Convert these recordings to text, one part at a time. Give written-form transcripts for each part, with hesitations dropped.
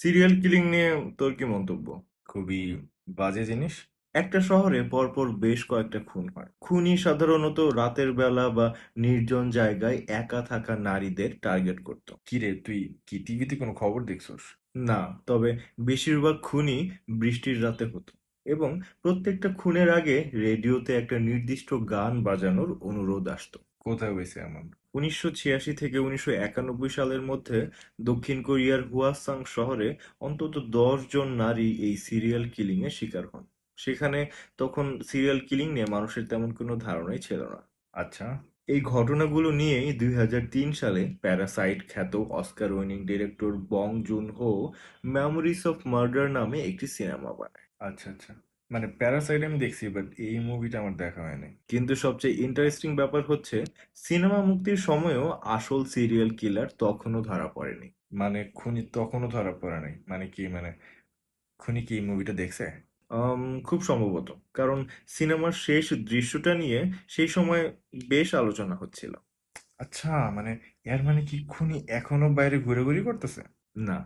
Serial killing নিয়ে তোর কি মন্তব্য? খুবই বাজে জিনিস। একটা শহরে পরপর বেশ কয়েকটা খুন হয়। খুনি সাধারণত রাতের বেলা বা নির্জন জায়গায় একা থাকা নারীদের টার্গেট করত। কি রে, তুই কি টিভিতে কোনো খবর দেখছস? না, তবে বেশিরভাগ খুনই বৃষ্টির রাতে হতো এবং প্রত্যেকটা খুনের আগে রেডিওতে একটা নির্দিষ্ট গান বাজানোর অনুরোধ আসতো। কোথায় হয়েছে এমন? ১৯৮৬ থেকে ১৯৯১ সালের মধ্যে দক্ষিণ কোরিয়ার হুয়াসাং শহরে অন্তত ১০ জন নারী এই সিরিয়াল কিলিং এর শিকার হন। সেখানে তখন সিরিয়াল কিলিং নিয়ে মানুষের তেমন কোনো ধারণাই ছিল না। আচ্ছা। এই ঘটনাগুলো নিয়েই ২০০৩ সালে প্যারাসাইট খ্যাত অস্কার উইনিং ডিরেক্টর বং জুন হো মেমোরিজ অফ মার্ডার নামে একটি সিনেমা বানায়। আচ্ছা আচ্ছা, মানে প্যারাসাইড আমি দেখছি, বাট এই মুভিটা আমার দেখা হয়নি। কিন্তু সবচেয়ে ইন্টারেস্টিং ব্যাপার হচ্ছে, সিনেমা মুক্তির সময়ও আসল সিরিয়াল কিলার তখনও ধরা পড়েনি। মানে খুনি তখনও ধরা পড়ে নাই? মানে কি, মানে খুনি কি এই মুভিটা দেখছে? খুব সম্ভবত। কারণ সিনেমার শেষ দৃশ্যটা নিয়ে সেই সময় বেশ আলোচনা হচ্ছিল। আচ্ছা, মানে এর মানে কি খুনি এখনো বাইরে ঘুরেঘুরি করতেছে? না,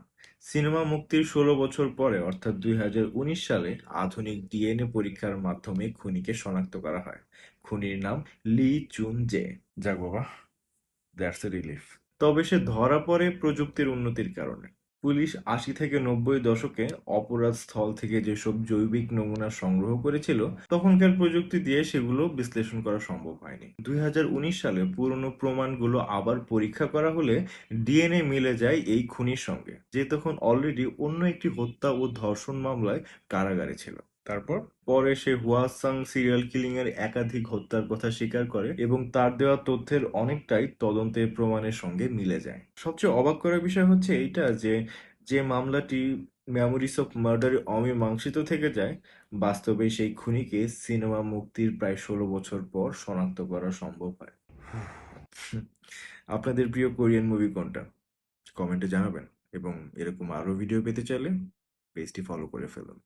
সিনেমা মুক্তির ১৬ বছর পরে অর্থাৎ ২০১৯ সালে আধুনিক ডিএনএ পরীক্ষার মাধ্যমে খুনিকে শনাক্ত করা হয়। খুনির নাম লি চুন জে। যাক বাবা, দ্যাটস এ রিলিফ। তবে সে ধরা পড়ে প্রযুক্তির উন্নতির কারণে। পুলিশ ৮০ থেকে ৯০ দশকে অপরাধ স্থল থেকে যেসব জৈবিক নমুনা সংগ্রহ করেছিল, তখনকার প্রযুক্তি দিয়ে সেগুলো বিশ্লেষণ করা সম্ভব হয়নি। ২০১৯ সালে পুরনো প্রমাণগুলো আবার পরীক্ষা করা হলে ডিএনএ মিলে যায় এই খুনির সঙ্গে, যে তখন অলরেডি অন্য একটি হত্যা ও ধর্ষণ মামলায় কারাগারে ছিল। তারপর? পরে সে হুয়াসাং সিরিয়াল কিলিং এর একাধিক হত্যার কথা স্বীকার করে এবং তার দেওয়া তথ্যের অনেকটাই তদন্তের প্রমাণের সঙ্গে মিলে যায়। সবচেয়ে অবাক করার বিষয় হচ্ছে এইটা যে, যে মামলাটি মেমোরিজ অফ মার্ডারে অমীমাংসিত থেকে যায়, বাস্তবে সেই খুনিকে সিনেমা মুক্তির প্রায় ১৬ বছর পর শনাক্ত করা সম্ভব হয়। আপনাদের প্রিয় কোরিয়ান মুভি কোনটা? কমেন্টে জানাবেন এবং এরকম আরো ভিডিও পেতে চাইলে পেজটি ফলো করে ফেলুন।